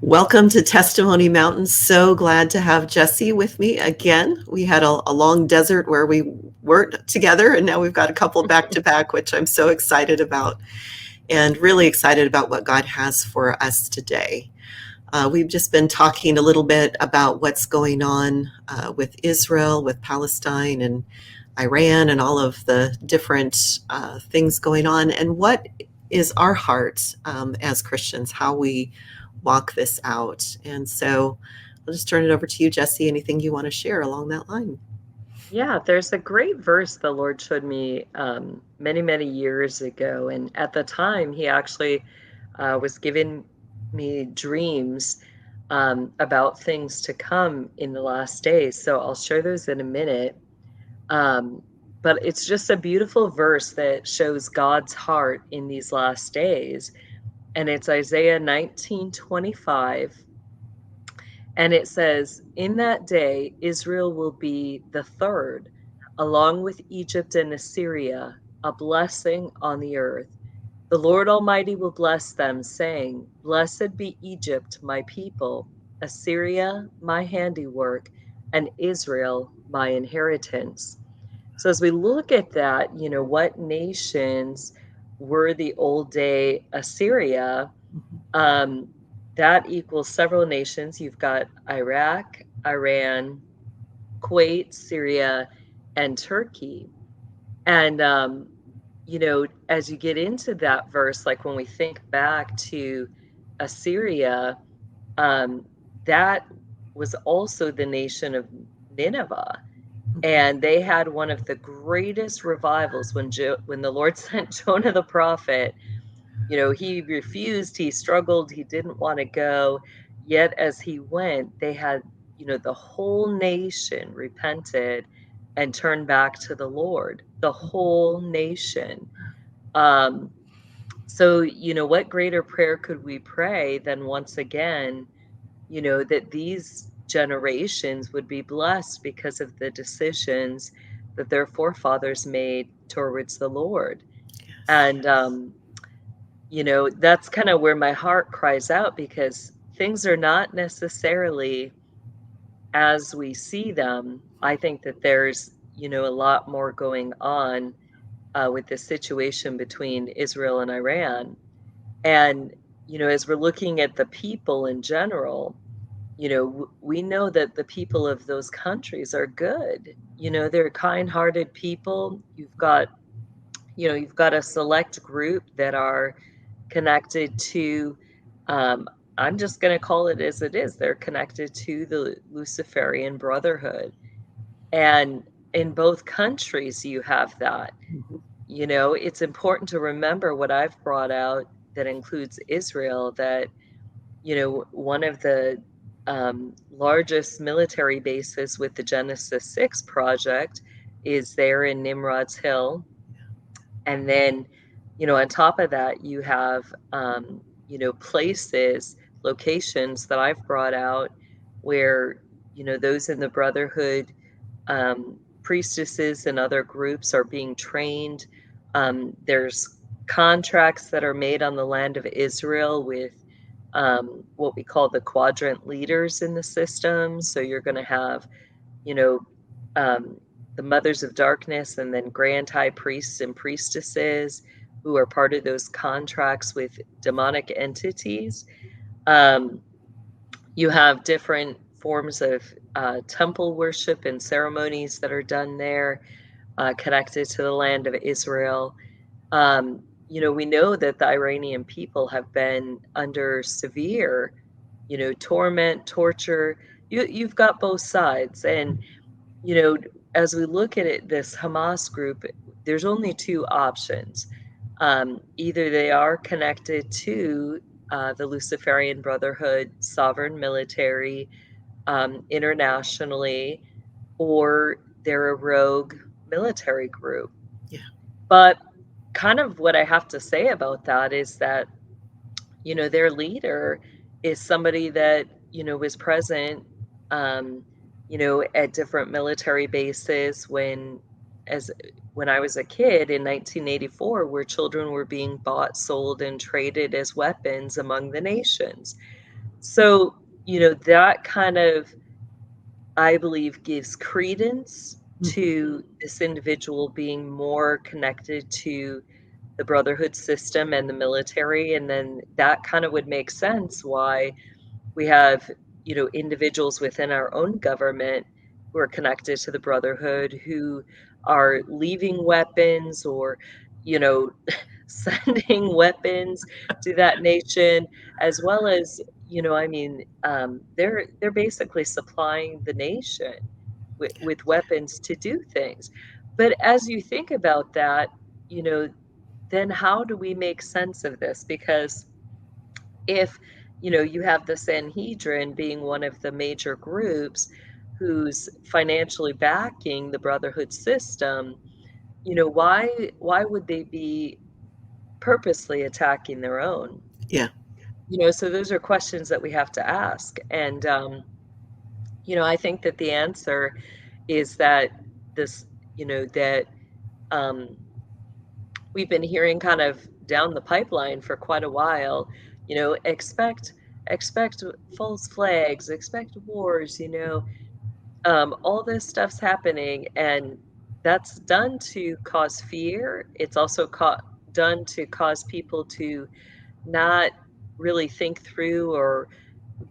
Welcome to Testimony Mountain. So glad to have Jessie with me again. We had a long desert where we weren't together, and now we've got a couple back to back, which I'm so excited about, and really excited about what God has for us today. We've just been talking a little bit about what's going on with Israel, with Palestine, and Iran, and all of the different things going on, and what is our heart as Christians, how we walk this out. And so I'll just turn it over to you, Jessie. Anything you want to share along that line? Yeah, there's a great verse the Lord showed me many, many years ago. And at the time, He actually was giving me dreams about things to come in the last days. So I'll share those in a minute. Um, but it's just a beautiful verse that shows God's heart in these last days. And it's Isaiah 19:25. And it says, "In that day, Israel will be the third, along with Egypt and Assyria, a blessing on the earth. The Lord Almighty will bless them, saying, Blessed be Egypt, my people, Assyria, my handiwork, and Israel, my inheritance." So as we look at that, what nations were the old day Assyria? Um, that equals several nations. You've got Iraq, Iran, Kuwait, Syria, and Turkey. And, as you get into that verse, like when we think back to Assyria, um, that was also the nation of Nineveh. And they had one of the greatest revivals when the Lord sent Jonah the prophet. He refused, he struggled, he didn't want to go. Yet as he went, they had, the whole nation repented and turned back to the Lord, the whole nation. Um, so, what greater prayer could we pray than once again, that these generations would be blessed because of the decisions that their forefathers made towards the Lord. Yes. And, that's kind of where my heart cries out, because things are not necessarily as we see them. I think that there's, a lot more going on with the situation between Israel and Iran. And, as we're looking at the people in general, we know that the people of those countries are good. They're kind-hearted people. You've got a select group that are connected to, um, I'm just going to call it as it is. They're connected to the Luciferian Brotherhood. And in both countries, you have that. Mhm. It's important to remember what I've brought out that includes Israel, that, one of the largest military bases with the Genesis 6 project is there in Nimrod's Hill. And then, on top of that, you have, places, locations that I've brought out where, those in the Brotherhood, priestesses and other groups are being trained. There's contracts that are made on the land of Israel with what we call the quadrant leaders in the system. So you're going to have, you know, um, the mothers of darkness, and then grand high priests and priestesses who are part of those contracts with demonic entities. Um, you have different forms of temple worship and ceremonies that are done there, connected to the land of Israel. We know that the Iranian people have been under severe, torment, torture. You've got both sides. And, you know, as we look at it, this Hamas group, there's only two options. Either they are connected to the Luciferian Brotherhood, sovereign military, internationally, or they're a rogue military group. Yeah. But kind of what I have to say about that is that, their leader is somebody that, was present, um, at different military bases as when I was a kid in 1984, where children were being bought, sold, and traded as weapons among the nations. So, that kind of, I believe, gives credence Mhm. to this individual being more connected to the brotherhood system and the military. And then that kind of would make sense why we have, individuals within our own government who are connected to the brotherhood who are leaving weapons or, you know, sending weapons to that nation, as well as, they're basically supplying the nation with weapons to do things. But as you think about that, you know, then how do we make sense of this? Because if you have the Sanhedrin being one of the major groups who's financially backing the brotherhood system, why would they be purposely attacking their own? Yeah. So those are questions that we have to ask. And I think that the answer is that this, that um, we've been hearing kind of down the pipeline for quite a while, expect false flags, expect wars, all this stuff's happening, and that's done to cause fear. It's also done to cause people to not really think through, or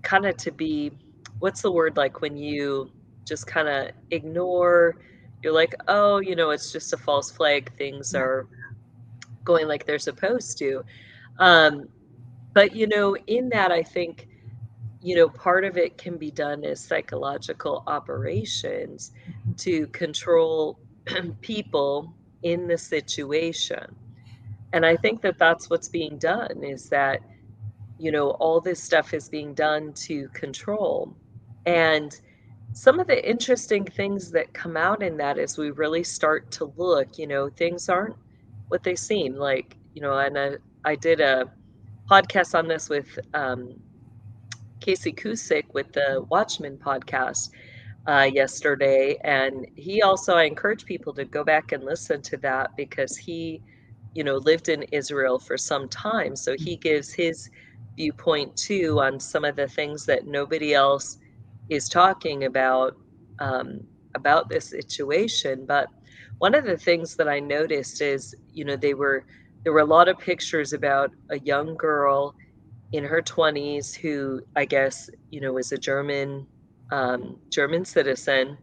kind of to be, what's the word, like when you just kind of ignore, you're like, oh, it's just a false flag, things Yeah. are going like they're supposed to. Um, but in that, I think, part of it can be done as psychological operations to control people in the situation. And I think that that's what's being done, is that, all this stuff is being done to control. And some of the interesting things that come out in that, as we really start to look, things aren't what they seem like, and I did a podcast on this with Casey Cusick with the Watchman Podcast yesterday. And he also, I encourage people to go back and listen to that, because he, lived in Israel for some time. So he gives his viewpoint too on some of the things that nobody else is talking um, about this situation. But one of the things that I noticed is, there were a lot of pictures about a young girl in her 20s who, I guess, was a German citizen,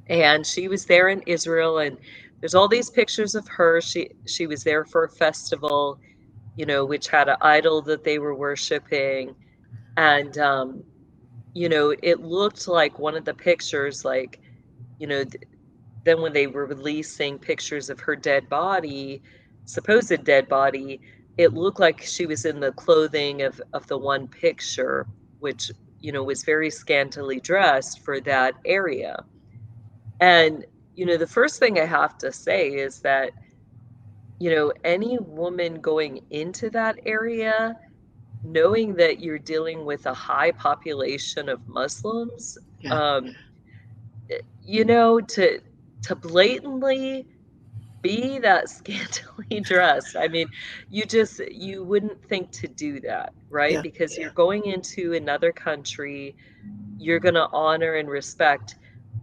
and she was there in Israel, and there's all these pictures of her. She was there for a festival, which had an idol that they were worshiping, and it looked like one of the pictures, like, you know, then when they were releasing pictures of her dead body, supposed dead body, it looked like she was in the clothing of the one picture, which, was very scantily dressed for that area. And, the first thing I have to say is that, any woman going into that area, knowing that you're dealing with a high population of Muslims, Yeah. um, to blatantly be that scantily dressed. I mean, you wouldn't think to do that, right? Yeah. Because you're going into another country, you're gonna honor and respect,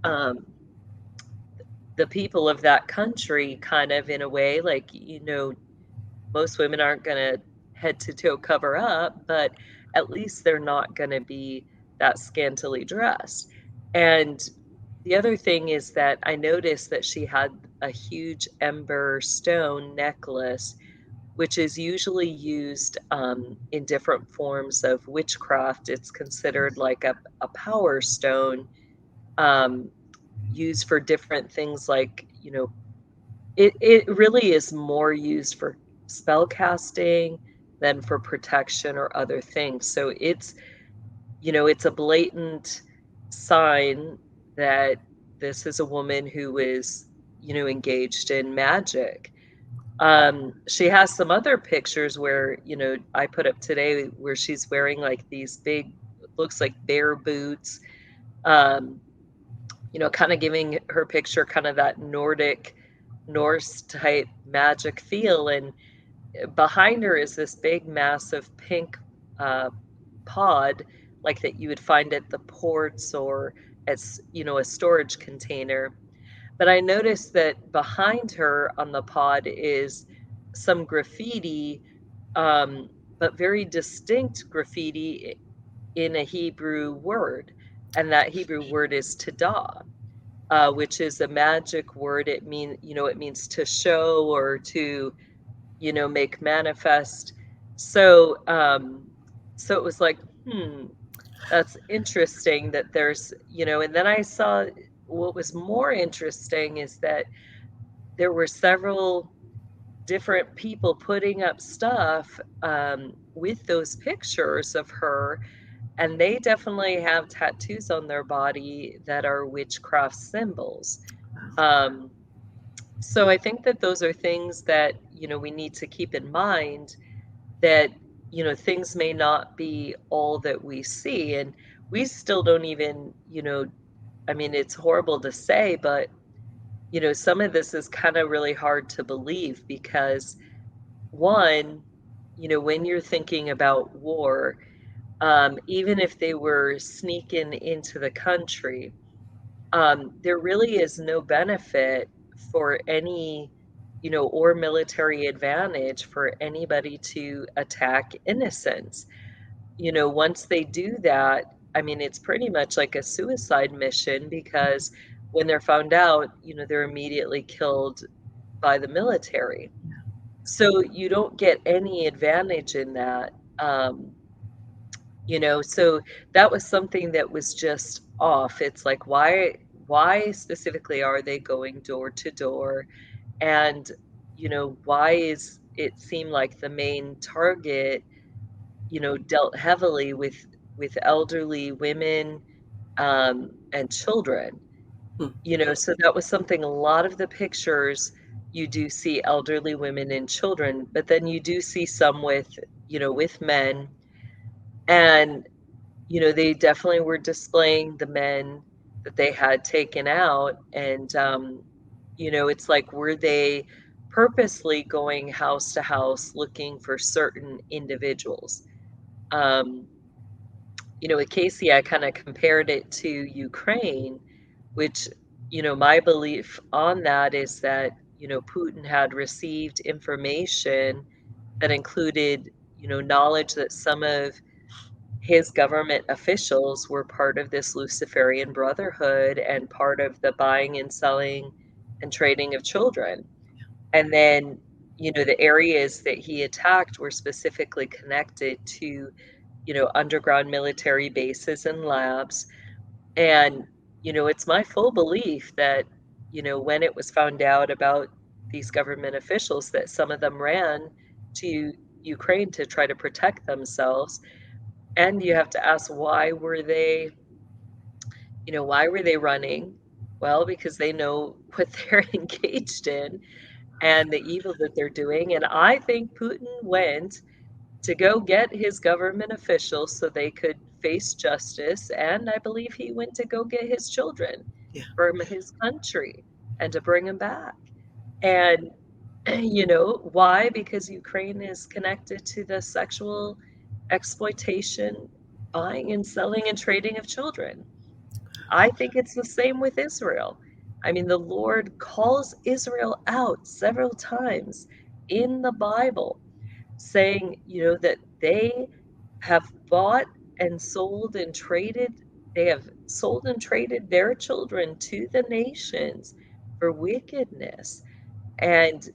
um, the people of that country, kind of, in a way, like, most women aren't gonna head to toe cover up, but at least they're not gonna be that scantily dressed. And the other thing is that I noticed that she had a huge ember stone necklace, which is usually used in different forms of witchcraft. It's considered like a power stone, um, used for different things, like, it really is more used for spell casting than for protection or other things. So it's a blatant sign that this is a woman who is, engaged in magic. She has some other pictures where, I put up today, where she's wearing like these big, looks like bear boots, um, kind of giving her picture kind of that Nordic, Norse type magic feel. And behind her is this big, massive pink uh, pod like that you would find at the ports or as, a storage container. But I noticed that behind her on the pod is some graffiti, but very distinct graffiti in a Hebrew word. And that Hebrew word is tada, which is a magic word. It means to show or to, make manifest. So, so it was like, that's interesting that there's, and then I saw what was more interesting is that there were several different people putting up stuff with those pictures of her, and they definitely have tattoos on their body that are witchcraft symbols. Um, so I think that those are things that, we need to keep in mind that, things may not be all that we see. And we still don't even, I mean, it's horrible to say, but, some of this is kind of really hard to believe because, one, when you're thinking about war, even if they were sneaking into the country, there really is no benefit for any, or military advantage for anybody to attack innocents. Once they do that, I mean, it's pretty much like a suicide mission because when they're found out, they're immediately killed by the military. So you don't get any advantage in that. So that was something that was just off. It's like, why specifically are they going door to door? And, why is it seem like the main target, dealt heavily with elderly women, and children? Hmm. So that was something a lot of the pictures you do see elderly women and children, but then you do see some with men. And they definitely were displaying the men that they had taken out, and, it's like, were they purposely going house to house looking for certain individuals? Um, with Casey, I kinda compared it to Ukraine, which, my belief on that is that, Putin had received information that included, knowledge that some of his government officials were part of this Luciferian Brotherhood and part of the buying and selling and trading of children. And then, the areas that he attacked were specifically connected to, underground military bases and labs. And, it's my full belief that, when it was found out about these government officials, that some of them ran to Ukraine to try to protect themselves. And you have to ask, why were they running? Well, because they know what they're engaged in and the evil that they're doing. And I think Putin went to go get his government officials so they could face justice. And I believe he went to go get his children Yeah. from his country and to bring them back. And, why? Because Ukraine is connected to the sexual exploitation, buying and selling and trading of children. I think it's the same with Israel. I mean, the Lord calls Israel out several times in the Bible, saying, that they have bought and sold and traded, they have sold and traded their children to the nations for wickedness. And,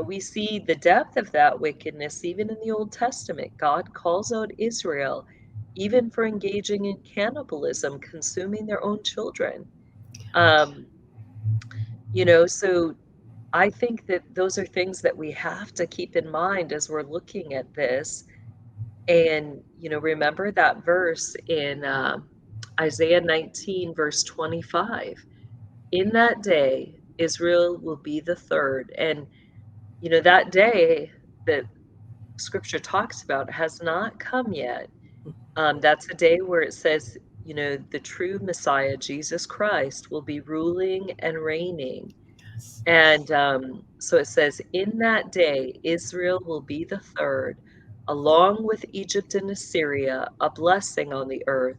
we see the depth of that wickedness even in the Old Testament. God calls out Israel even for engaging in cannibalism, consuming their own children. Um, so I think that those are things that we have to keep in mind as we're looking at this. And, remember that verse in Isaiah 19, verse 25. In that day, Israel will be the third. And, that day that scripture talks about has not come yet. That's a day where it says, the true Messiah, Jesus Christ, will be ruling and reigning. And so it says, in that day, Israel will be the third, along with Egypt and Assyria, a blessing on the earth.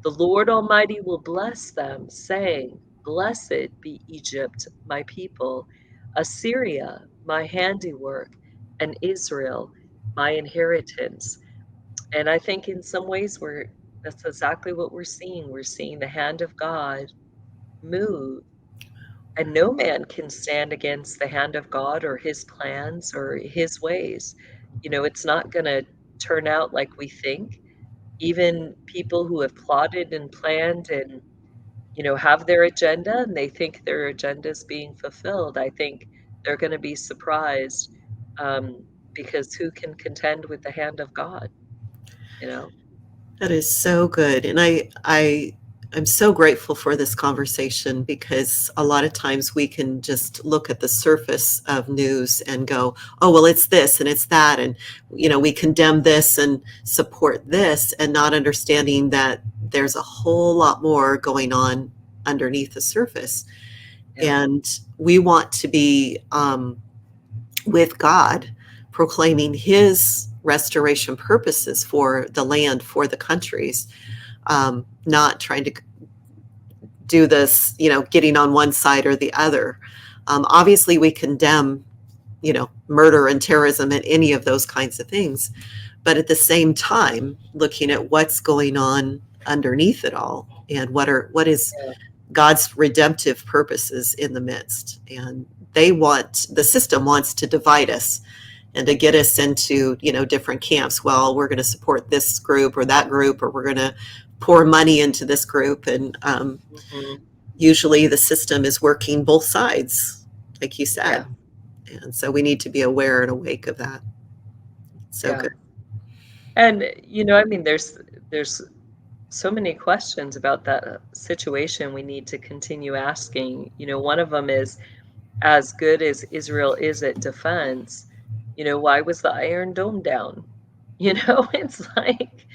The Lord Almighty will bless them, saying, Blessed be Egypt, my people, Assyria, my handiwork, and Israel, my inheritance. And I think in some ways that's exactly what we're seeing. We're seeing the hand of God move, and no man can stand against the hand of God or his plans or his ways. It's not going to turn out like we think. Even people who have plotted and planned and have their agenda and they think their agenda is being fulfilled, I think they're going to be surprised, um, because who can contend with the hand of God, you know? That is so good. And I'm so grateful for this conversation because a lot of times we can just look at the surface of news and go, oh, well, it's this and it's that. And, we condemn this and support this and not understanding that there's a whole lot more going on underneath the surface. Yeah, And we want to be with God, proclaiming his restoration purposes for the land, for the countries, not trying to do this, getting on one side or the other. Obviously, we condemn, murder and terrorism and any of those kinds of things. But at the same time, looking at what's going on underneath it all and what is yeah, God's redemptive purposes in the midst. And the system wants to divide us and to get us into, different camps. Well, we're going to support this group or that group, or we're going to pour money into this group. And mhm, usually the system is working both sides, like you yeah, said. And so we need to be aware and awake of that. So yeah. good. And, I mean, there's so many questions about that situation we need to continue asking. One of them is, as good as Israel is at defense, why was the Iron Dome down? It's like,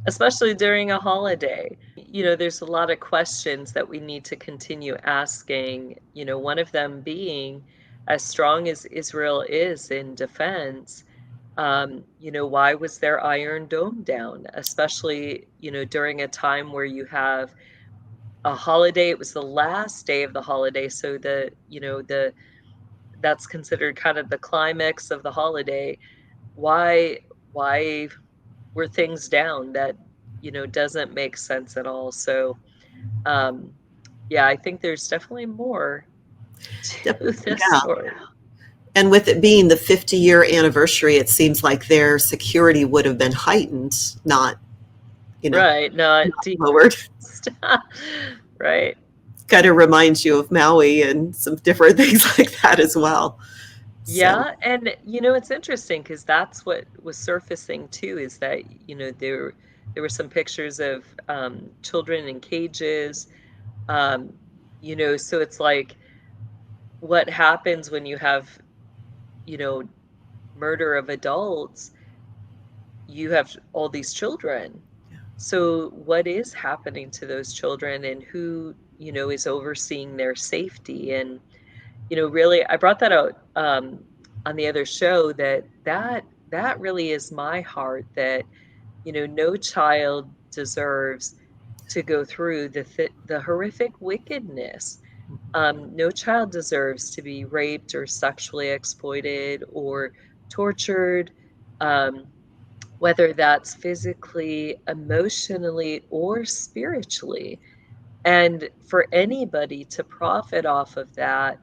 especially during a holiday, there's a lot of questions that we need to continue asking. One of them being, as strong as Israel is in defense, why was their Iron Dome down? Especially, during a time where you have a holiday. It was the last day of the holiday, so that's considered kind of the climax of the holiday. Why were things down? That, doesn't make sense at all. So, um, yeah, I think there's definitely more to this Yeah. story. And with it being the 50-year anniversary, it seems like their security would have been heightened, not, Right, not not lowered. decreased. Right. Kind of reminds you of Maui and some different things like that as well. So, Yeah, and, it's interesting because that's what was surfacing too, is that, there were some pictures of, children in cages, um, so it's like, what happens when you have, you know, murder of adults? You have all these children. So what is happening to those children, and who, is overseeing their safety? And, really, I brought that out, on the other show, that really is my heart, that, no child deserves to go through the horrific wickedness. No child deserves to be raped or sexually exploited or tortured, um, whether that's physically, emotionally, or spiritually. And for anybody to profit off of that,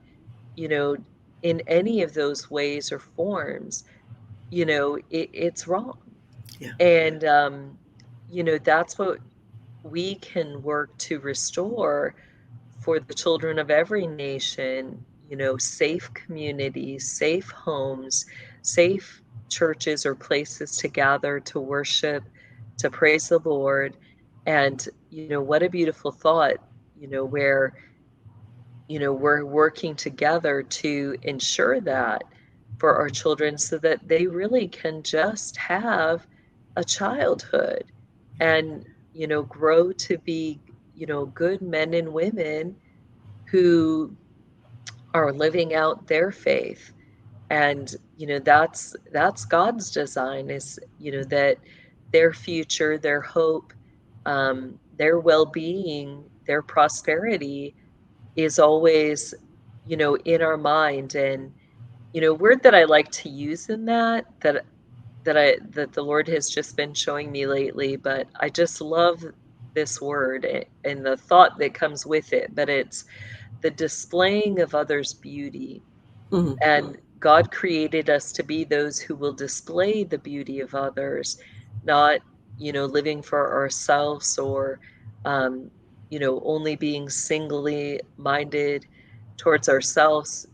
you know, in any of those ways or forms, it's wrong. yeah, And, that's what we can work to restore for the children of every nation, safe communities, safe homes, safe churches or places to gather, to worship, to praise the Lord. And, what a beautiful thought, where, we're working together to ensure that for our children, so that they really can just have a childhood and, grow to be, good men and women who are living out their faith, And that's God's design, is that their future, their hope, their well-being, their prosperity is always in our mind. And word that I like to use in that the Lord has just been showing me lately, but I just love this word and the thought that comes with it, but it's the displaying of others' beauty. Mhm. And God created us to be those who will display the beauty of others, not, living for ourselves, or, um, only being singly minded towards ourselves.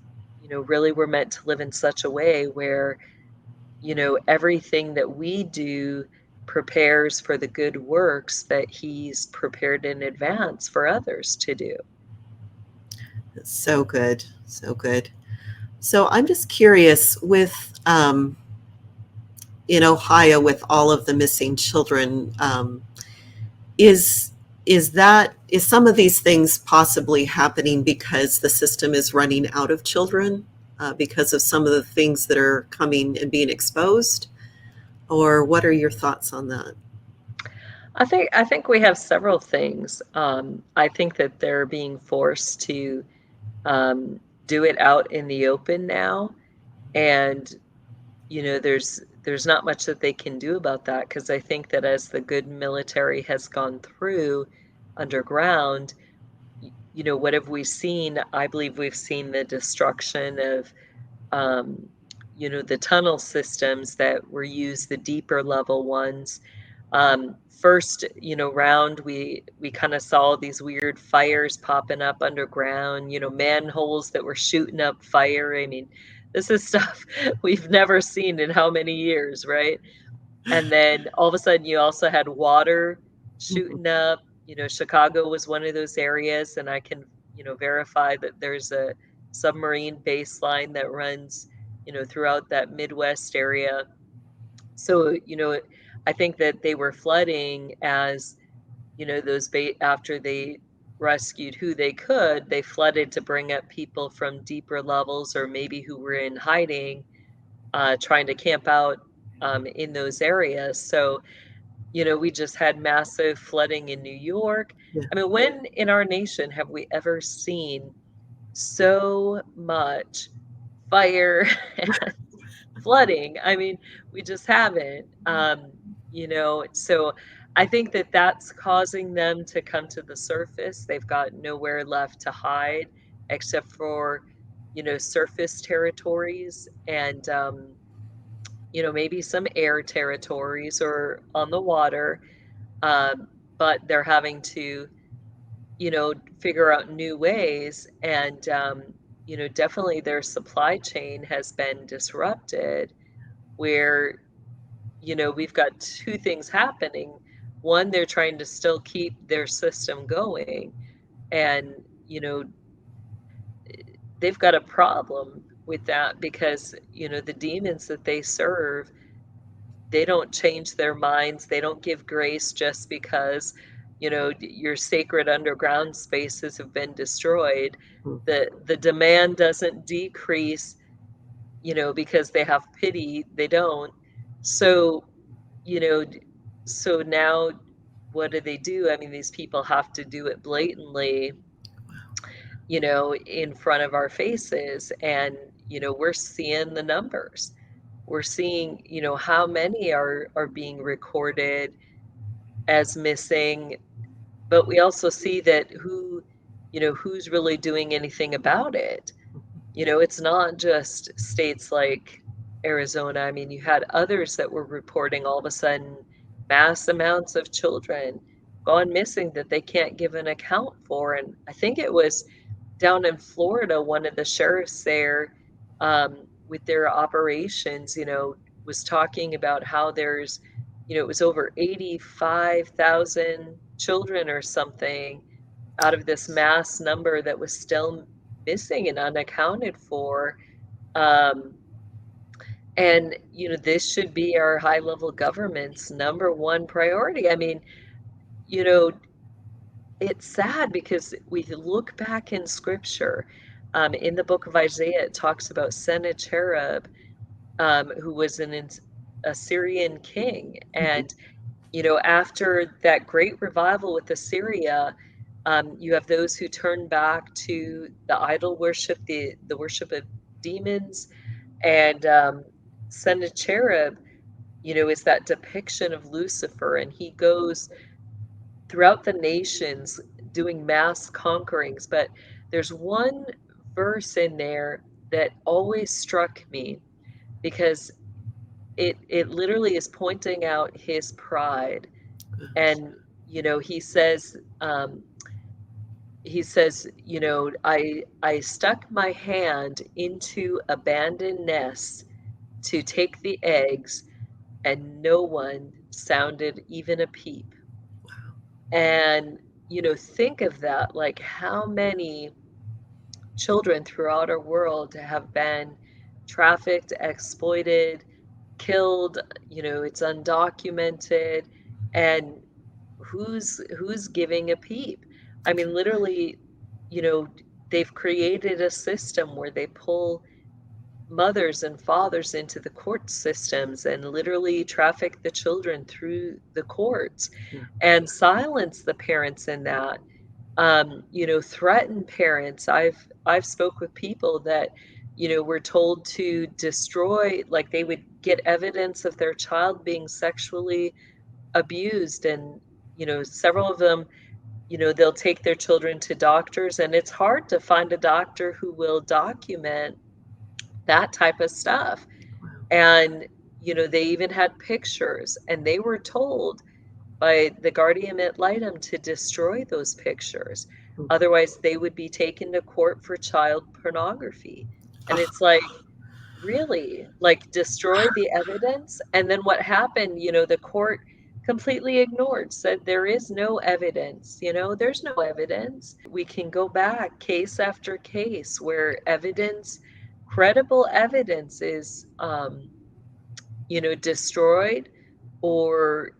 Really, we're meant to live in such a way where, everything that we do prepares for the good works that He's prepared in advance for others to do. So good. So good. So I'm just curious with in Ohio with all of the missing children, is is some of these things possibly happening because the system is running out of children because of some of the things that are coming and being exposed? Or what are your thoughts on that? I think we have several things. I think that they're being forced to do it out in the open now, and there's not much that they can do about that, because I think that as the good military has gone through underground, what have we seen? I believe we've seen the destruction of um, the tunnel systems that were used, the deeper level ones. First, round, we kind of saw these weird fires popping up underground, manholes that were shooting up fire. I mean, this is stuff we've never seen in how many years, right? And then all of a sudden, you also had water Mhm. shooting up. Chicago was one of those areas, and I can, verify that there's a submarine baseline that runs, throughout that Midwest area. So, I think that they were flooding as, after they rescued who they could, they flooded to bring up people from deeper levels, or maybe who were in hiding, trying to camp out in those areas. So, we just had massive flooding in New York. Yeah. I mean, when in our nation have we ever seen so much fire and flooding? I mean, we just haven't. So I think that that's causing them to come to the surface. They've got nowhere left to hide except for, surface territories, and, maybe some air territories or on the water. Um, but they're having to, figure out new ways. And, definitely their supply chain has been disrupted, where, we've got two things happening. One, they're trying to still keep their system going. And, you know, they've got a problem with that, because, the demons that they serve, they don't change their minds. They don't give grace just because, your sacred underground spaces have been destroyed. Mhm. The demand doesn't decrease, because they have pity. They don't. So, you know, d- so now what do? I mean, these people have to do it blatantly, in front of our faces. And, we're seeing the numbers. We're seeing, how many are being recorded as missing, but we also see that who's really doing anything about it. It's not just states like Arizona. I mean, you had others that were reporting all of a sudden mass amounts of children gone missing that they can't give an account for. And I think it was down in Florida, one of the sheriffs there, with their operations, was talking about how there's, it was over 85,000 children or something out of this mass number that was still missing and unaccounted for. Um, and, this should be our high level government's number one priority. I mean, you know, it's sad because we look back in scripture. in the book of Isaiah, it talks about Sennacherib, who was an Assyrian king. And, after that great revival with Assyria, you have those who turn back to the idol worship, the worship of demons. And Sennacherib, is that depiction of Lucifer, and he goes throughout the nations doing mass conquerings. But there's one verse in there that always struck me, because it literally is pointing out his pride. And he says, I stuck my hand into abandoned nests to take the eggs, and no one sounded even a peep. And, think of that, like how many children throughout our world have been trafficked, exploited, killed, it's undocumented, and who's giving a peep? I mean, literally, they've created a system where they pull mothers and fathers into the court systems and literally traffic the children through the courts, and silence the parents in that. Threaten parents. I've spoke with people that, were told to destroy, like they would get evidence of their child being sexually abused, and, several of them, they'll take their children to doctors, and it's hard to find a doctor who will document that type of stuff. And, they even had pictures, and they were told by the guardian ad litem to destroy those pictures. Otherwise, they would be taken to court for child pornography. And it's like, really? Like, destroy the evidence? And then what happened, the court completely ignored, said there is no evidence, there's no evidence. We can go back case after case where credible evidence is, destroyed or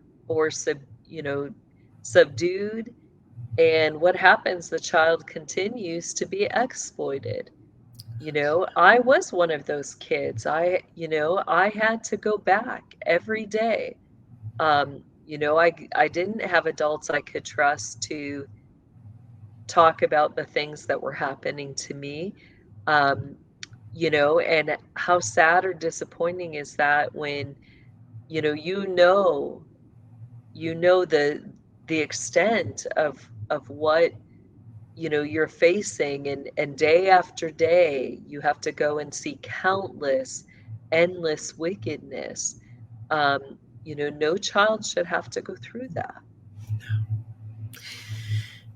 subdued. And what happens? The child continues to be exploited. I was one of those kids. I had to go back every day. I didn't have adults I could trust to talk about the things that were happening to me. And how sad or disappointing is that when, the extent of what, you're facing, and day after day, you have to go and see endless wickedness. No child should have to go through that.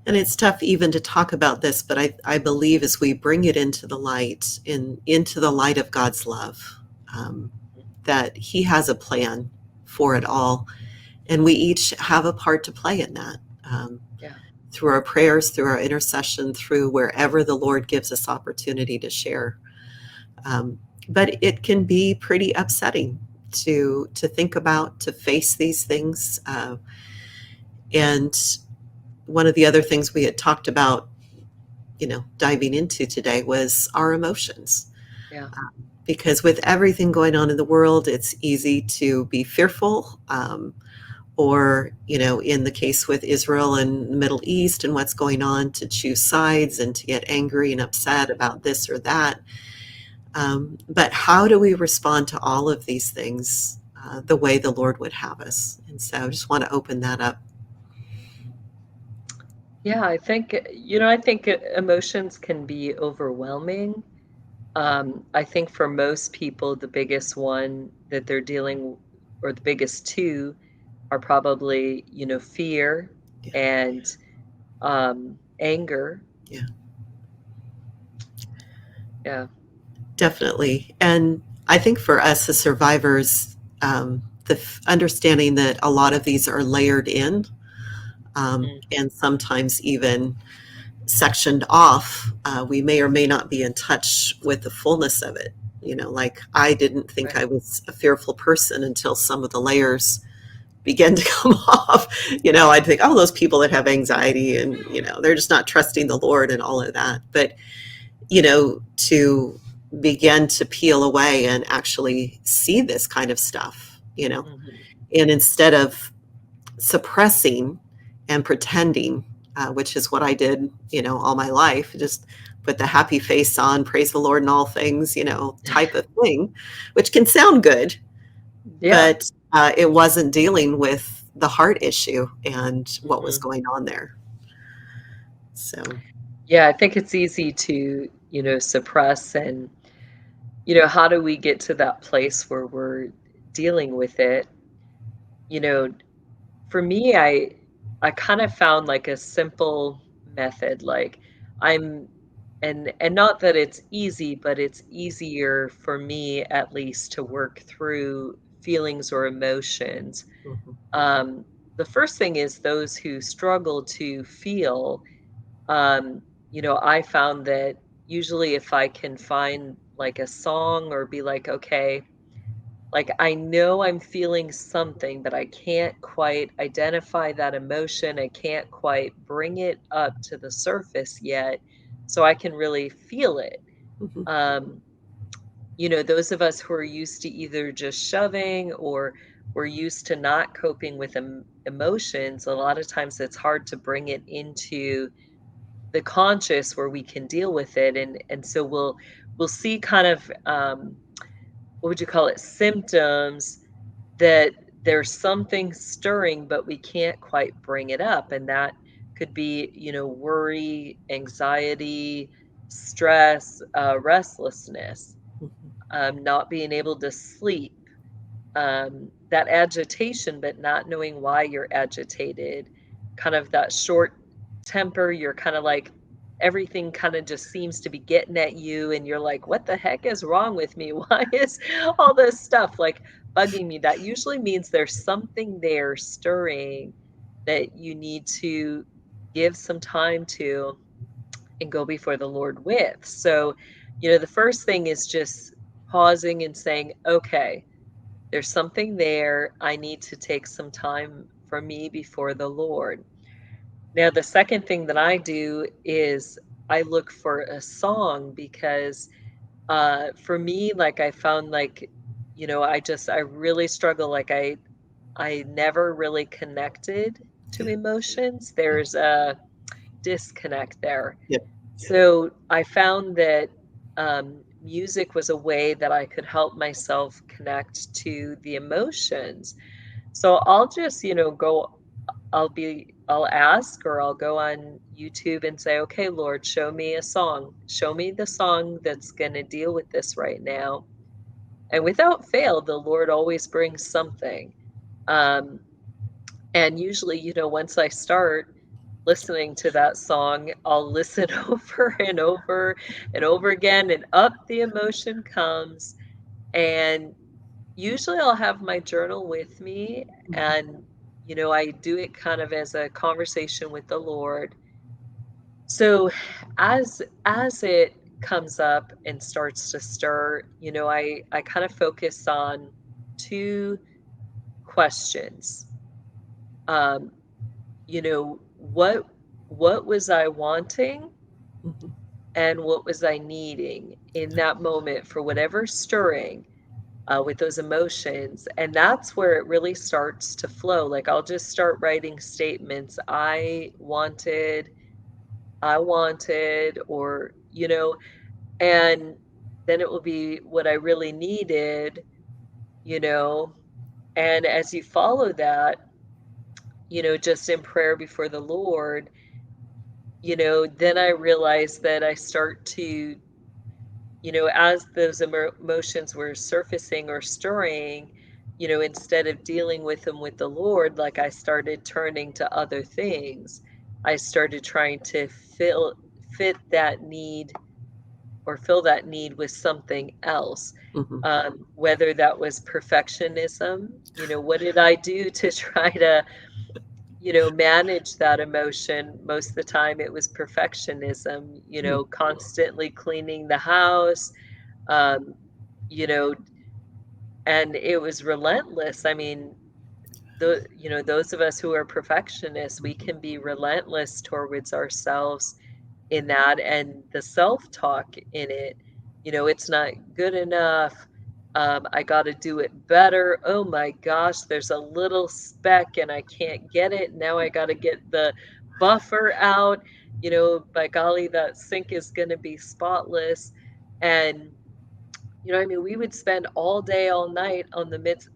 And it's tough even to talk about this, but I believe as we bring it into the light, into the light of God's love, that He has a plan for it all. And we each have a part to play in that. Through our prayers, through our intercession, through wherever the Lord gives us opportunity to share. But it can be pretty upsetting to think about, to face these things. And one of the other things we had talked about, diving into today was our emotions. Because with everything going on in the world, it's easy to be fearful, or, in the case with Israel and the Middle East and what's going on, to choose sides and to get angry and upset about this or that. But how do we respond to all of these things the way the Lord would have us? And so I just want to open that up. Yeah, I think emotions can be overwhelming. I think for most people, the biggest one that they're dealing, or the biggest two, are probably, fear and anger. Yeah. Definitely. And I think for us as survivors, the understanding that a lot of these are layered in, and sometimes even sectioned off, we may or may not be in touch with the fullness of it. Like I didn't think I was a fearful person until some of the layers began to come off. I'd think, oh, those people that have anxiety and, they're just not trusting the Lord and all of that. But to begin to peel away and actually see this kind of stuff, Mhm. and instead of suppressing and pretending, which is what I did, all my life, just put the happy face on, praise the Lord in all things, type of thing, which can sound good, Yeah. but it wasn't dealing with the heart issue and what was Mhm. going on there. So, Yeah, I think it's easy to, suppress and, how do we get to that place where we're dealing with it? You know, for me, I kind of found like a simple method. Like I'm and not that it's easy, but it's easier for me at least to work through feelings or emotions. mhm, Um, the first thing is those who struggle to feel. Um, I found that usually if I can find like a song or be like, okay, like I know I'm feeling something, but I can't quite identify that emotion. I can't quite bring it up to the surface yet. So I can really feel it. mhm, Um, those of us who are used to either just shoving or we're used to not coping with emotions, a lot of times it's hard to bring it into the conscious where we can deal with it. And so we'll see kind of what would you call it, symptoms that there's something stirring, but we can't quite bring it up. And that could be, worry, anxiety, stress, restlessness, mhm, not being able to sleep, that agitation, but not knowing why you're agitated, kind of that short temper. You're kind of like, everything kind of just seems to be getting at you, and you're like, what the heck is wrong with me? Why is all this stuff like bugging me? That usually means there's something there stirring that you need to give some time to and go before the Lord with. So, the first thing is just pausing and saying, okay, there's something there. I need to take some time for me before the Lord. Now, the second thing that I do is I look for a song because for me, like I found like, I really struggle. Like I never really connected to yeah, emotions. There's a disconnect there. yeah, So I found that music was a way that I could help myself connect to the emotions. So I'll just, I'll ask or I'll go on YouTube and say, okay, Lord, show me a song. Show me the song that's going to deal with this right now. And without fail, the Lord always brings something. Um, and usually, once I start listening to that song, I'll listen over and over and over again, and up the emotion comes. And usually I'll have my journal with me, mhm, and, I do it kind of as a conversation with the Lord. So as it comes up and starts to stir, I kind of focus on two questions. Um, what was I wanting mhm, and what was I needing in that moment for whatever stirring with those emotions. And that's where it really starts to flow. Like I'll just start writing statements. I wanted, or, and then it will be what I really needed, you know. And as you follow that, just in prayer before the Lord, then I realize that I start to, as those emotions were surfacing or stirring, instead of dealing with them with the Lord, like I started turning to other things. I started trying to fit that need or fill that need with something else. mhm, Whether that was perfectionism, what did I do to try to, manage that emotion? Most of the time it was perfectionism, mhm, constantly cleaning the house, um, you know, and it was relentless. I mean, those of us who are perfectionists, we mhm, can be relentless towards ourselves, in that, and the self-talk in it. It's not good enough. I got to do it better. Oh my gosh, there's a little speck and I can't get it. Now I got to get the buffer out. By golly, that sink is going to be spotless. And we would spend all day, all night on the midst,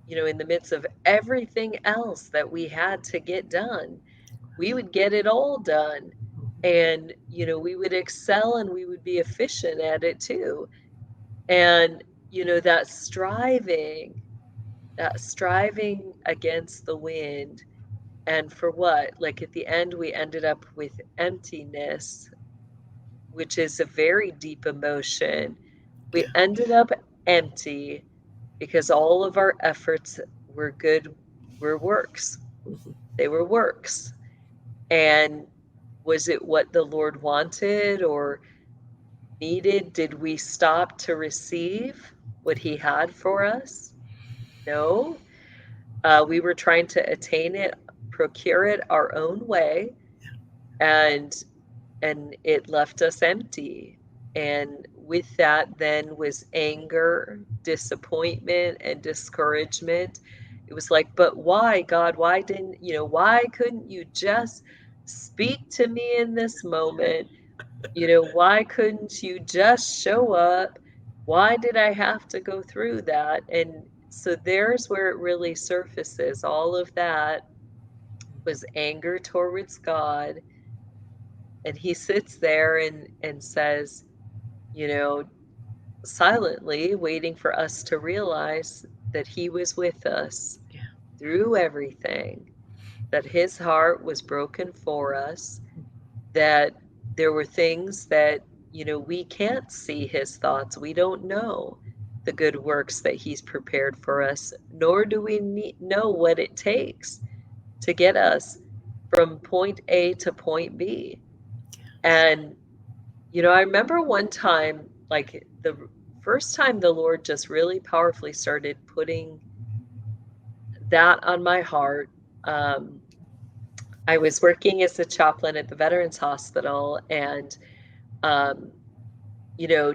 in the midst of everything else that we had to get done. We would get it all done. And, we would excel and we would be efficient at it too. And, that striving against the wind. And for what? Like at the end, we ended up with emptiness, which is a very deep emotion. We Yeah. ended up empty because all of our efforts were works. Mhm. They were works. And was it what the Lord wanted or needed? Did we stop to receive what He had for us? No. We were trying to attain it, procure it our own way, and it left us empty. And with that then was anger, disappointment, and discouragement. It was like, but why, God? Why couldn't you just speak to me in this moment? Why couldn't you just show up? Why did I have to go through that? And so there's where it really surfaces. All of that was anger towards God. And He sits there and says, you know, silently waiting for us to realize that He was with us Yeah. through everything, that His heart was broken for us, that there were things that, we can't see His thoughts. We don't know the good works that He's prepared for us, nor do we know what it takes to get us from point A to point B. And, I remember one time, like the first time the Lord just really powerfully started putting that on my heart. I was working as a chaplain at the Veterans Hospital, and um, you know,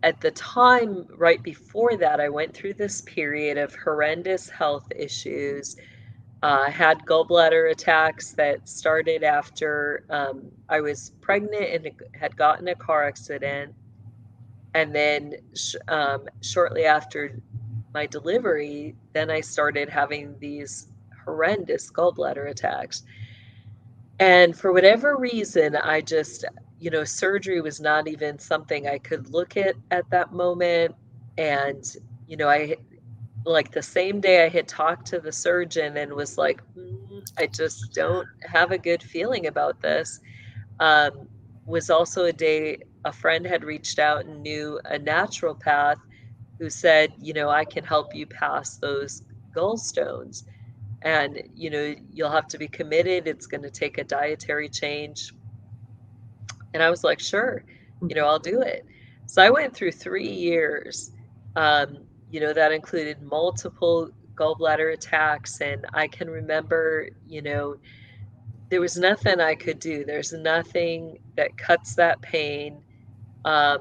at the time right before that, I went through this period of horrendous health issues. I had gallbladder attacks that started after I was pregnant and had gotten a car accident. And then shortly after my delivery, then I started having these horrendous gallbladder attacks. And for whatever reason, I just, surgery was not even something I could look at that moment. And, I like the same day I had talked to the surgeon and was like, I just don't have a good feeling about this. Um, was also a day a friend had reached out and knew a naturopath who said, I can help you pass those gallstones. And, you'll have to be committed. It's going to take a dietary change. And I was like, sure, Mhm. I'll do it. So I went through 3 years, that included multiple gallbladder attacks. And I can remember, there was nothing I could do. There's nothing that cuts that pain. Um,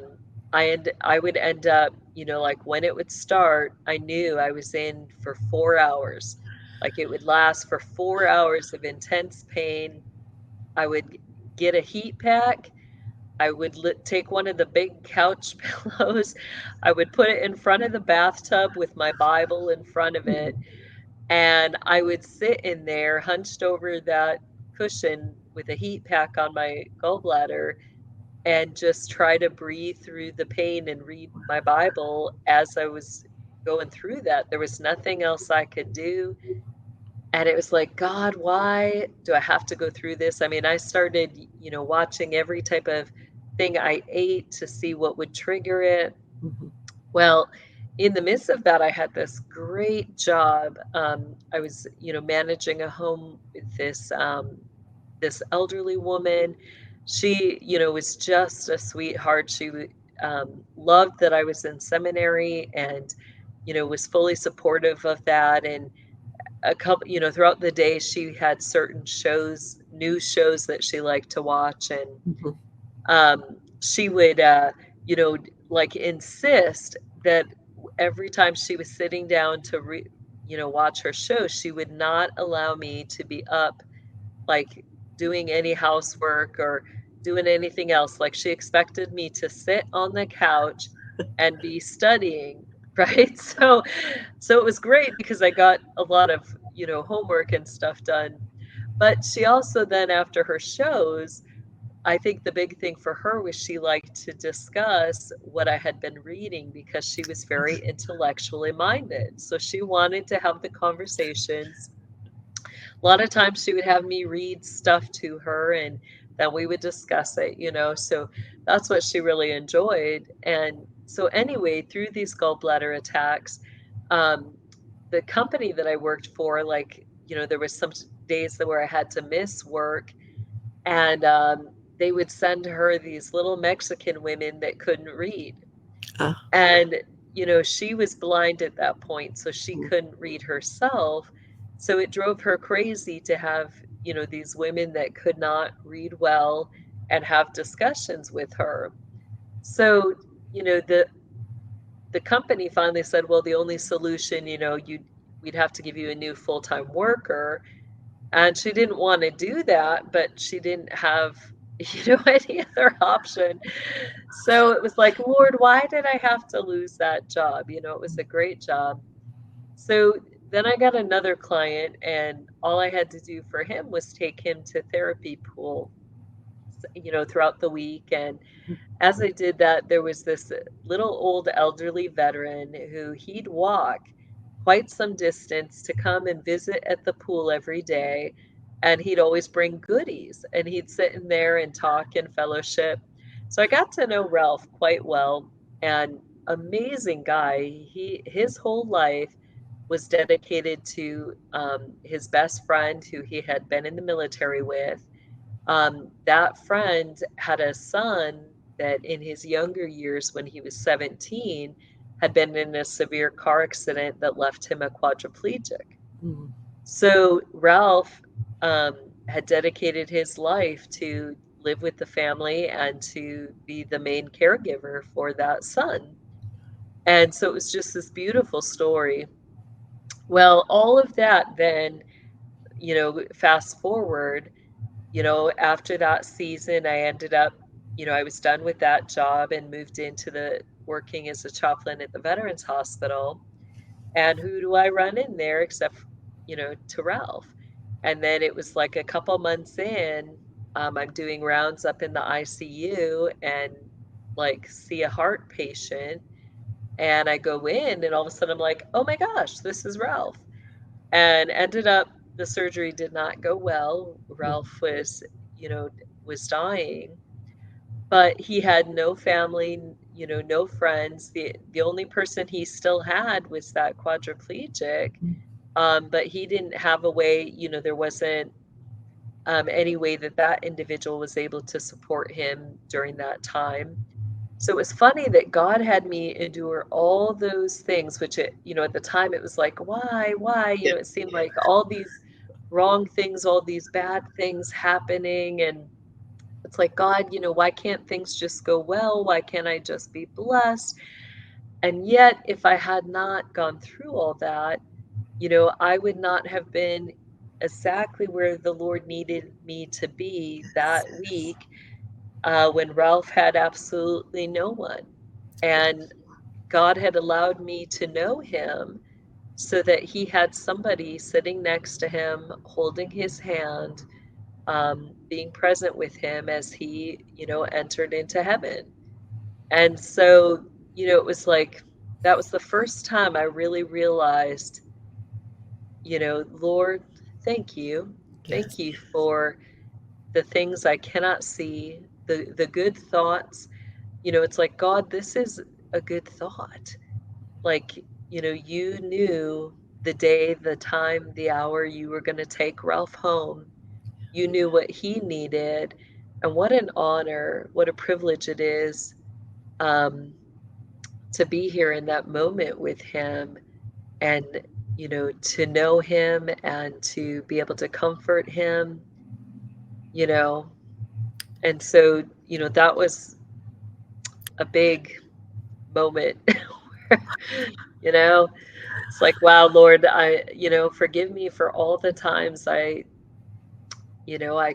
I would end up, like when it would start, I knew I was in for 4 hours. Like it would last for 4 hours of intense pain. I would get a heat pack. I would take one of the big couch pillows. I would put it in front of the bathtub with my Bible in front of it. Mhm. And I would sit in there hunched over that cushion with a heat pack on my gallbladder and just try to breathe through the pain and read my Bible as I was going through that. There was nothing else I could do. And it was like, God, why do I have to go through this? I mean, I started, watching every type of thing I ate to see what would trigger it. Mhm. Well, in the midst of that, I had this great job. I was, managing a home with this elderly woman. She, was just a sweetheart. She loved that I was in seminary and, was fully supportive of that. And a couple, throughout the day, she had certain shows, new shows that she liked to watch. And Mhm. She would, you know, like insist that every time she was sitting down to watch her show, she would not allow me to be up, like doing any housework or doing anything else. Like she expected me to sit on the couch and be studying, right? So it was great because I got a lot of, homework and stuff done. But she also then after her shows, I think the big thing for her was she liked to discuss what I had been reading because she was very intellectually minded. So she wanted to have the conversations. A lot of times she would have me read stuff to her and then we would discuss it. So that's what she really enjoyed. And so anyway, through these gallbladder attacks, um, the company that I worked for, like, there was some days that where I had to miss work and they would send her these little Mexican women that couldn't read. Uh, And, she was blind at that point, so she couldn't read herself. So it drove her crazy to have, these women that could not read well and have discussions with her. So, you know, the the company finally said, well, the only solution, we'd have to give you a new full-time worker. And she didn't wanna do that, but she didn't have, any other option. So it was like, "Lord, why did I have to lose that job?" It was a great job. So then I got another client, and all I had to do for him was take him to therapy pool, throughout the week, and as I did that, there was this little old elderly veteran who he'd walk quite some distance to come and visit at the pool every day. And he'd always bring goodies and he'd sit in there and talk and fellowship. So I got to know Ralph quite well and amazing guy. His whole life was dedicated to his best friend who he had been in the military with. That friend had a son that in his younger years, when he was 17, had been in a severe car accident that left him a quadriplegic. mm, So Ralph had dedicated his life to live with the family and to be the main caregiver for that son. And so it was just this beautiful story. Well, all of that then, fast forward, after that season, I ended up, I was done with that job and moved into the working as a chaplain at the Veterans Hospital. And who do I run in there except, to Ralph? And then it was like a couple months in, I'm doing rounds up in the ICU and like see a heart patient. And I go in and all of a sudden I'm like, oh my gosh, this is Ralph. And ended up the surgery did not go well. mm, Ralph was dying, but he had no family, no friends. The only person he still had was that quadriplegic. But he didn't have a way, there wasn't any way that that individual was able to support him during that time. So it was funny that God had me endure all those things, which at the time it was like, why? yeah, It seemed like all these wrong things, all these bad things happening. And it's like, God, why can't things just go well? Why can't I just be blessed? And yet, if I had not gone through all that, I would not have been exactly where the Lord needed me to be that week when Ralph had absolutely no one. And God had allowed me to know him so that he had somebody sitting next to him, holding his hand, being present with him as he, entered into heaven. And so, it was like that was the first time I really realized, Lord, thank you. yes, Thank you for the things I cannot see, the good thoughts. It's like, God, this is a good thought. Like, you knew the day, the time, the hour you were going to take Ralph home. You knew what he needed. And what an honor, what a privilege it is um, to be here in that moment with him and, to know him and to be able to comfort him, you know. And so that was a big moment. you know, it's like, wow, Lord, forgive me for all the times I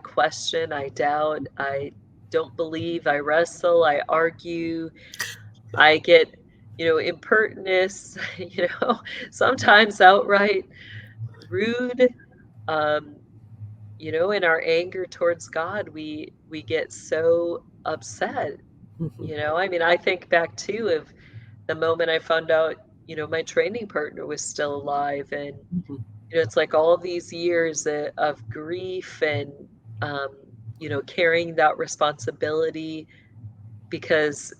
question, I doubt, I don't believe, I wrestle, I argue, I get, impertinence, sometimes outright rude. Um, in our anger towards God, we get so upset. Mhm. I mean, I think back too of the moment I found out, my training partner was still alive, and Mhm. it's like all these years of grief and um, carrying that responsibility because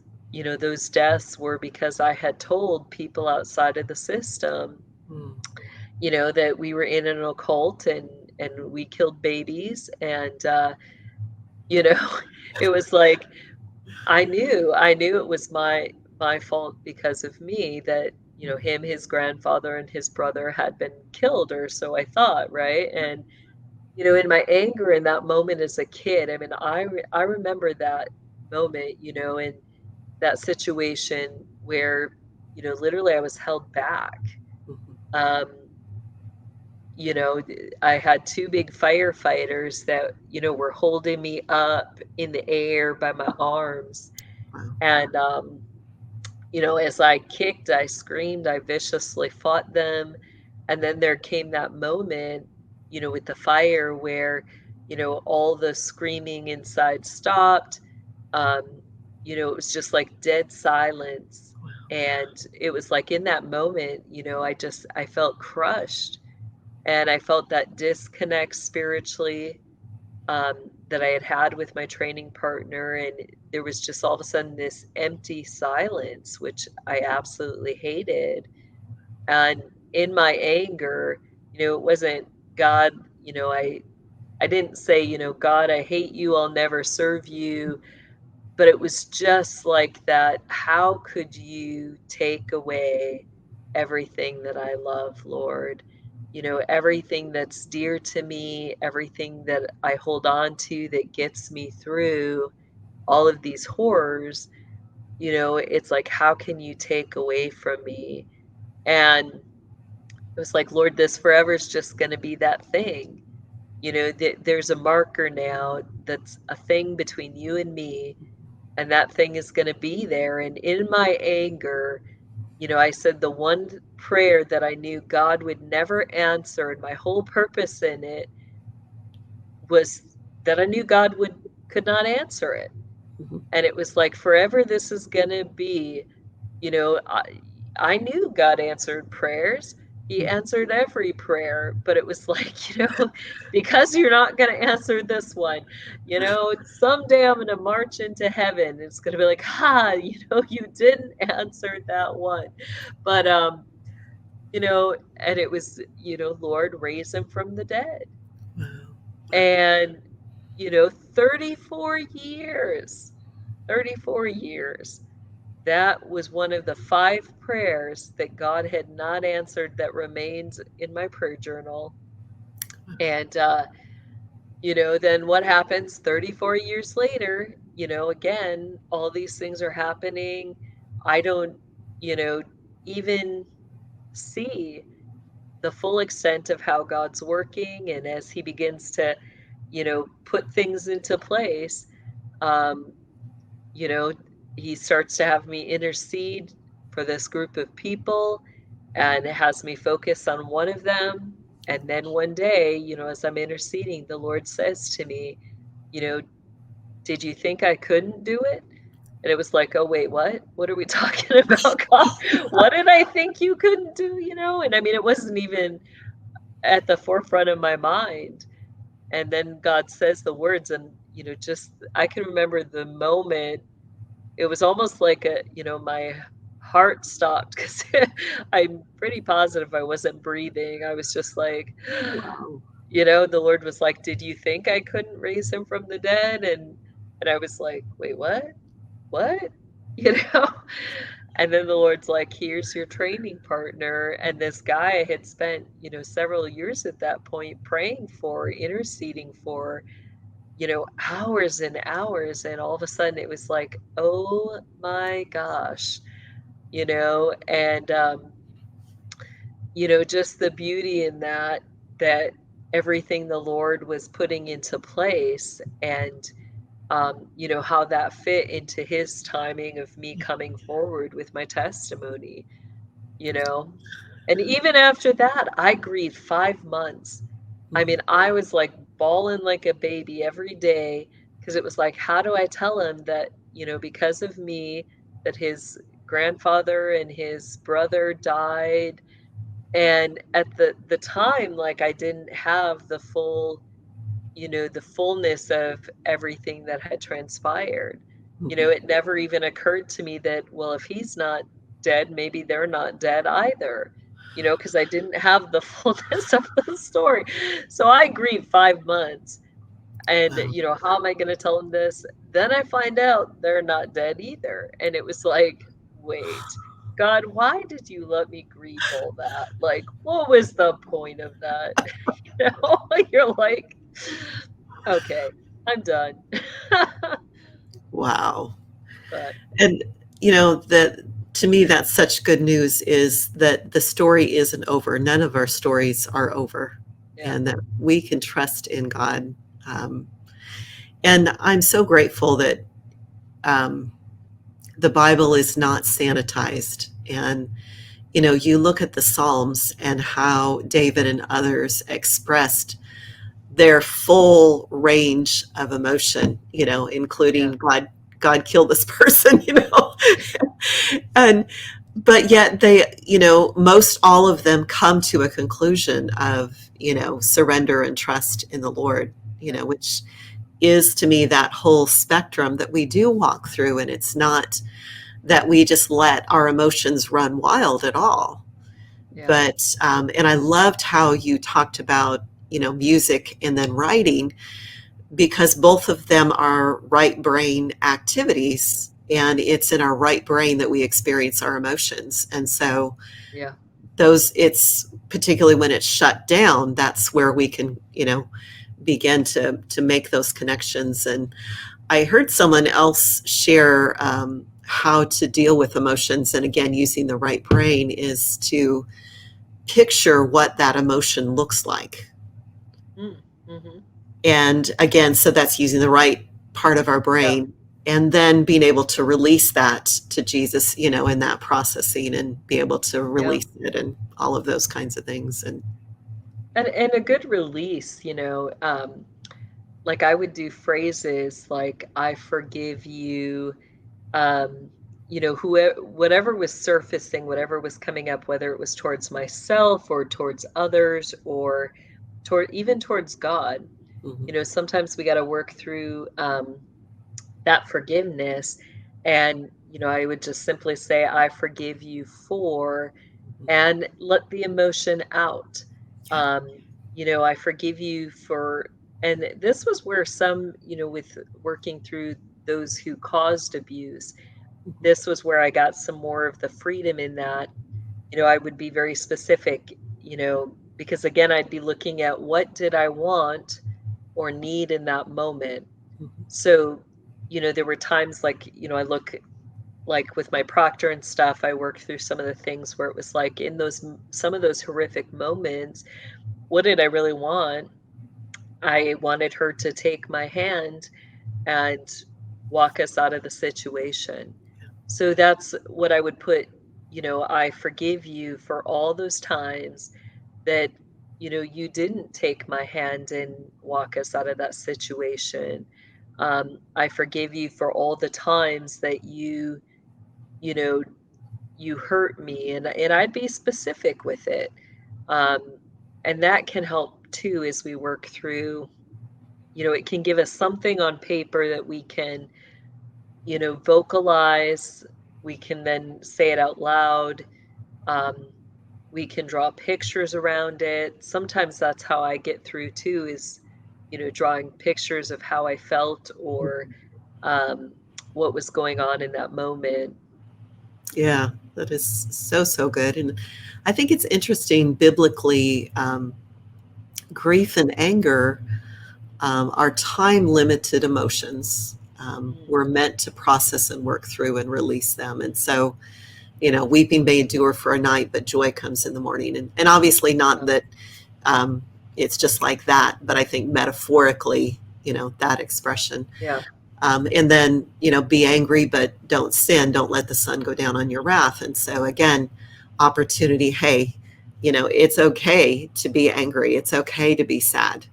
those deaths were because I had told people outside of the system, Mm. that we were in an occult and we killed babies, and you know, it was like I knew it was my fault because of me that, him, his grandfather, and his brother had been killed, or so I thought, right? And, in my anger in that moment as a kid, I mean, I remember that moment, in that situation where, literally I was held back. Mhm. Um, I had two big firefighters that, were holding me up in the air by my arms. Wow. And, as I kicked, I screamed, I viciously fought them. And then there came that moment, with the fire where, all the screaming inside stopped. Um, it was just like dead silence. Wow. And it was like in that moment, I felt crushed and I felt that disconnect spiritually that I had with my training partner, and there was just all of a sudden this empty silence, which I absolutely hated. And in my anger, it wasn't God, I didn't say, God, I hate you, I'll never serve you, but it was just like that. How could you take away everything that I love, Lord? Everything that's dear to me, everything that I hold on to that gets me through all of these horrors, it's like, how can you take away from me? And it was like, Lord, this forever is just going to be that thing. There's a marker now that's a thing between you and me, and that thing is going to be there. And in my anger, I said the one prayer that I knew God would never answer, and my whole purpose in it was that I knew God could not answer it. Mhm. And it was like forever this is going to be, you know, I, I knew God answered prayers. He Mhm. answered every prayer, but it was like, because you're not going to answer this one, someday I'm going to march into heaven. It's going to be like, you didn't answer that one. But, and it was, Lord, raise him from the dead. Wow. Wow. And, 34 years, 34 years. That was one of the 5 prayers that God had not answered that remains in my prayer journal. And, then what happens 34 years later? Again, all these things are happening. I don't, you know, even see the full extent of how God's working. And as He begins to, put things into place, um, you know, he starts to have me intercede for this group of people and it has me focus on one of them. And then one day, as I'm interceding, the Lord says to me, you know, did you think I couldn't do it? And it was like, oh, wait, what? What are we talking about, God? What did I think you couldn't do, And I mean, it wasn't even at the forefront of my mind. And then God says the words, and, just I can remember the moment. It was almost like my heart stopped because I'm pretty positive I wasn't breathing. I was just like, Wow. the Lord was like, "Did you think I couldn't raise him from the dead?" And I was like, "Wait, what? What?" You know? And then the Lord's like, "Here's your training partner." And this guy I had spent, several years at that point praying for, interceding for, hours and hours. And all of a sudden it was like, oh my gosh, and just the beauty in that everything the Lord was putting into place, and how that fit into his timing of me coming forward with my testimony, you know? And even after that, I grieved 5 months. I Mhm. mean, I was like bawling like a baby every day because it was like, how do I tell him that, because of me, that his grandfather and his brother died. And at the time, like, I didn't have the fullness of everything that had transpired. Mhm. It never even occurred to me that, well, if he's not dead, maybe they're not dead either, because I didn't have the fullness of the story. So I grieved 5 months. And, Wow. how am I going to tell them this? Then I find out they're not dead either. And it was like, wait, God, why did you let me grieve all that? Like, what was the point of that? You're like, okay, I'm done. Wow. But And that to me, that's such good news is that the story isn't over. None of our stories are over, yeah, and that we can trust in God. Um, and I'm so grateful that um, the Bible is not sanitized. And, you look at the Psalms and how David and others expressed their full range of emotion, yeah, including God killed this person, and but yet they, most all of them come to a conclusion of, surrender and trust in the Lord, yeah, which is to me that whole spectrum that we do walk through. And it's not that we just let our emotions run wild at all. yeah, But and I loved how you talked about, music and then writing, because both of them are right brain activities, and it's in our right brain that we experience our emotions. And so yeah, those, it's particularly when it's shut down, that's where we can, begin to make those connections. And I heard someone else share how to deal with emotions, and again, using the right brain is to picture what that emotion looks like. mm-hmm, And again, so that's using the right part of our yeah, brain, and then being able to release that to Jesus, in that processing, and be able to yeah. release it and all of those kinds of things. And And a good release, like I would do phrases like, I forgive you, um, whoever, whatever was surfacing, whatever was coming up, whether it was towards myself or towards others or even towards God. mhm, Sometimes we got to work through that forgiveness. And, I would just simply say, I forgive you for, and let the emotion out. yeah, Um, I forgive you for, and this was where some, with working through those who caused abuse, mhm, this was where I got some more of the freedom in that. I would be very specific, because again, I'd be looking at what did I want or need in that moment. mhm, So, there were times like, I look like with my proctor and stuff, I worked through some of the things where it was like in some of those horrific moments, what did I really want? I wanted her to take my hand and walk us out of the situation. So that's what I would put, I forgive you for all those times that, you didn't take my hand and walk us out of that situation. I forgive you for all the times that you know, you hurt me, and I'd be specific with it. Um, and that can help too as we work through, it can give us something on paper that we can, vocalize. We can then say it out loud. Um, we can draw pictures around it. Sometimes that's how I get through too, is, drawing pictures of how I felt or mhm. um, what was going on in that moment. Yeah, that is so, so good. And I think it's interesting biblically, grief and anger our time limited emotions. Mm. We're meant to process and work through and release them. And so, weeping may endure for a night, but joy comes in the morning. And obviously, not Yeah. that um, it's just like that, but I think metaphorically, that expression. Yeah. And then, be angry, but don't sin. Don't let the sun go down on your wrath. And so, again, opportunity. Hey, it's okay to be angry. It's okay to be sad.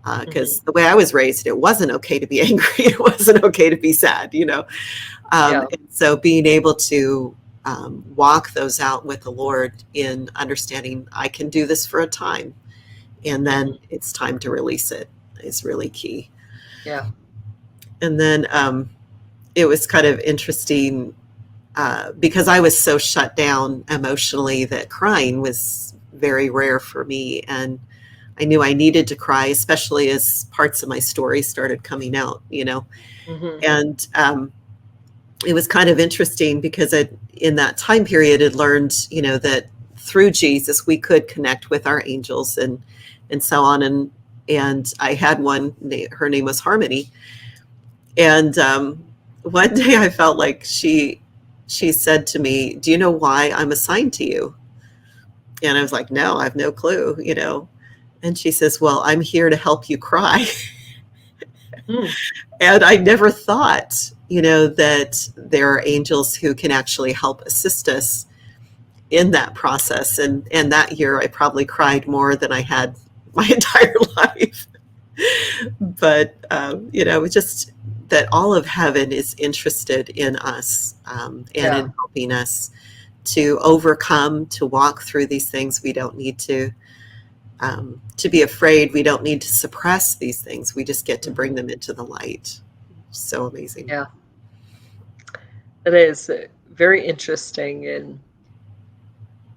Hmm. Because the way I was raised, it wasn't okay to be angry. It wasn't okay to be sad. Yeah. And so being able to walk those out with the Lord in understanding I can do this for a time, and then Hmm. it's time to release it is really key. Yeah. And then it was kind of interesting because I was so shut down emotionally that crying was very rare for me. And I knew I needed to cry, especially as parts of my story started coming out. Hmm. And it was kind of interesting because in that time period, had learned, that through Jesus, we could connect with our angels and so on. And I had one, her name was Harmony. And one day I felt like she said to me, "Do you know why I'm assigned to you?" And I was like, "No, I have no clue. And she says, "Well, I'm here to help you cry." Mm. And I never thought, that there are angels who can actually help assist us in that process. And that year I probably cried more than I had my entire life. But just that all of heaven is interested in us, and Yeah. in helping us to overcome, to walk through these things. We don't need to be afraid. We don't need to suppress these things. We just get to bring Hmm. them into the light. So amazing. Yeah. It is very interesting. And,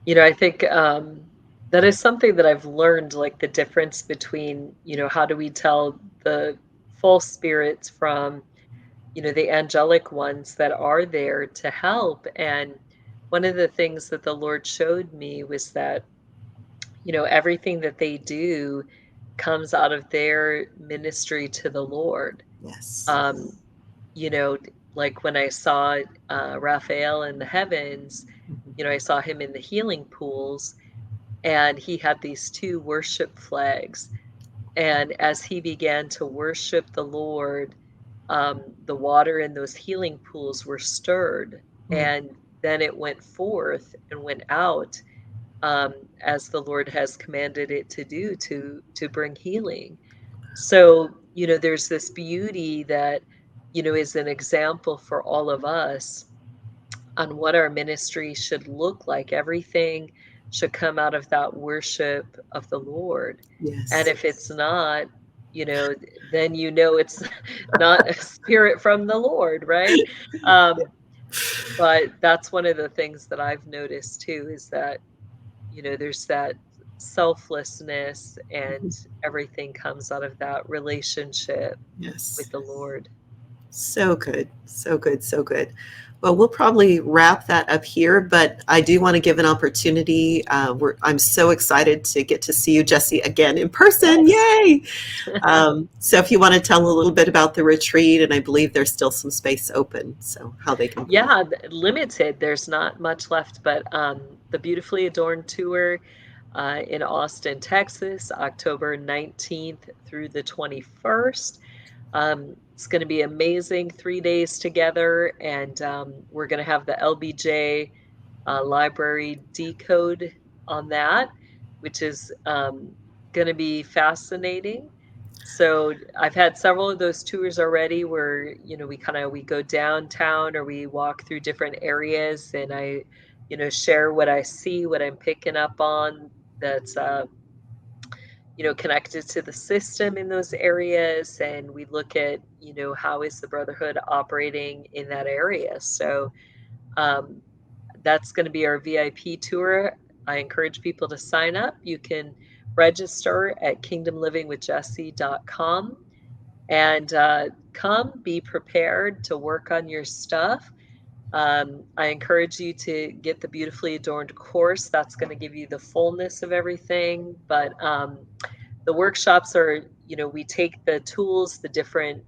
I think that is something that I've learned, like the difference between, how do we tell the false spirits from, the angelic ones that are there to help. And one of the things that the Lord showed me was that, everything that they do comes out of their ministry to the Lord. Yes. Um, like when I saw Raphael in the heavens, I saw him in the healing pools, and he had these two worship flags. And as he began to worship the Lord, the water in those healing pools were stirred, Mm. and then it went forth and went out, as the Lord has commanded it to do, to bring healing. So, there's this beauty that, is an example for all of us on what our ministry should look like. Everything should come out of that worship of the Lord. And Yes. if it's not, then it's not a spirit from the Lord, right? Um, but that's one of the things that I've noticed too, is that, there's that selflessness, and everything comes out of that relationship with Yes. the Lord. So good. So good. So good. Well, we'll probably wrap that up here, but I do want to give an opportunity. I'm so excited to get to see you, Jessie, again in person. Yes. Yay! So, if you want to tell a little bit about the retreat, and I believe there's still some space open, so how they can come. Yeah, limited. There's not much left, but the Beautifully Adorned tour in Austin, Texas, October 19th through the 21st. It's going to be amazing. 3 days together, and we're going to have the LBJ library decode on that, which is going to be fascinating. So I've had several of those tours already where, we go downtown or we walk through different areas, and I, share what I see, what I'm picking up on that's connected to the system in those areas, and we look at, how is the brotherhood operating in that area. So um, that's going to be our VIP tour. I encourage people to sign up. You can register at kingdomlivingwithjessie.com, and come, be prepared to work on your stuff. I encourage you to get the Beautifully Adorned course. That's going to give you the fullness of everything. But the workshops are, we take the tools, the different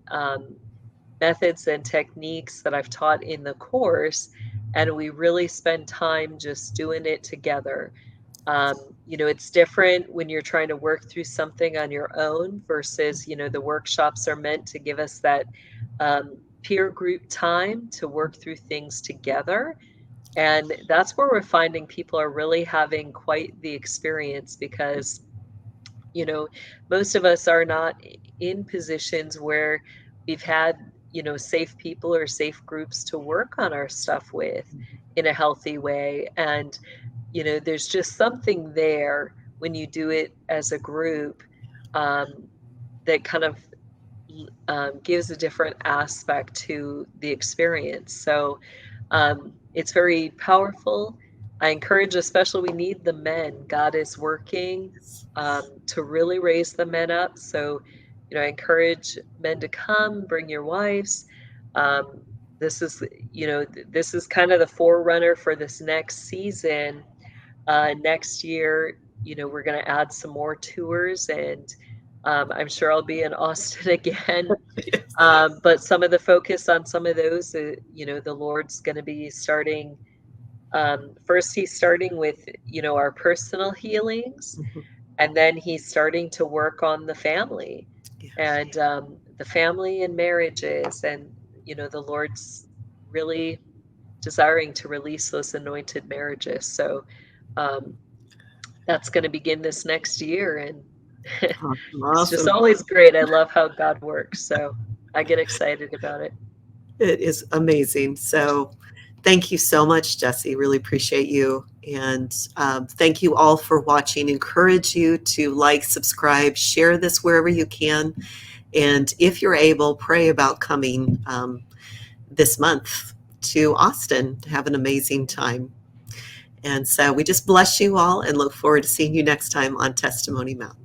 methods and techniques that I've taught in the course, and we really spend time just doing it together. Um, it's different when you're trying to work through something on your own versus, the workshops are meant to give us that peer group time to work through things together. And that's where we're finding people are really having quite the experience because, most of us are not in positions where we've had, safe people or safe groups to work on our stuff with in a healthy way. And there's just something there when you do it as a group that kind of gives a different aspect to the experience. So it's very powerful. I encourage, especially, we need the men. God is working to really raise the men up. So, I encourage men to come, bring your wives. This is, this is kind of the forerunner for this next season. Next year, we're going to add some more tours, and I'm sure I'll be in Austin again. Yes. But some of the focus on some of those, the Lord's going to be starting. First, He's starting with, our personal healings, Mhm. and then He's starting to work on the family Yeah. and the family and marriages. And, the Lord's really desiring to release those anointed marriages. So um, that's going to begin this next year. And Awesome. it's just Awesome. always great. I love how God works. So I get excited about it. It is amazing. So thank you so much, Jessie. Really appreciate you. And thank you all for watching. Encourage you to like, subscribe, share this wherever you can. And if you're able, pray about coming this month to Austin to have an amazing time. And so we just bless you all and look forward to seeing you next time on Testimony Mountain.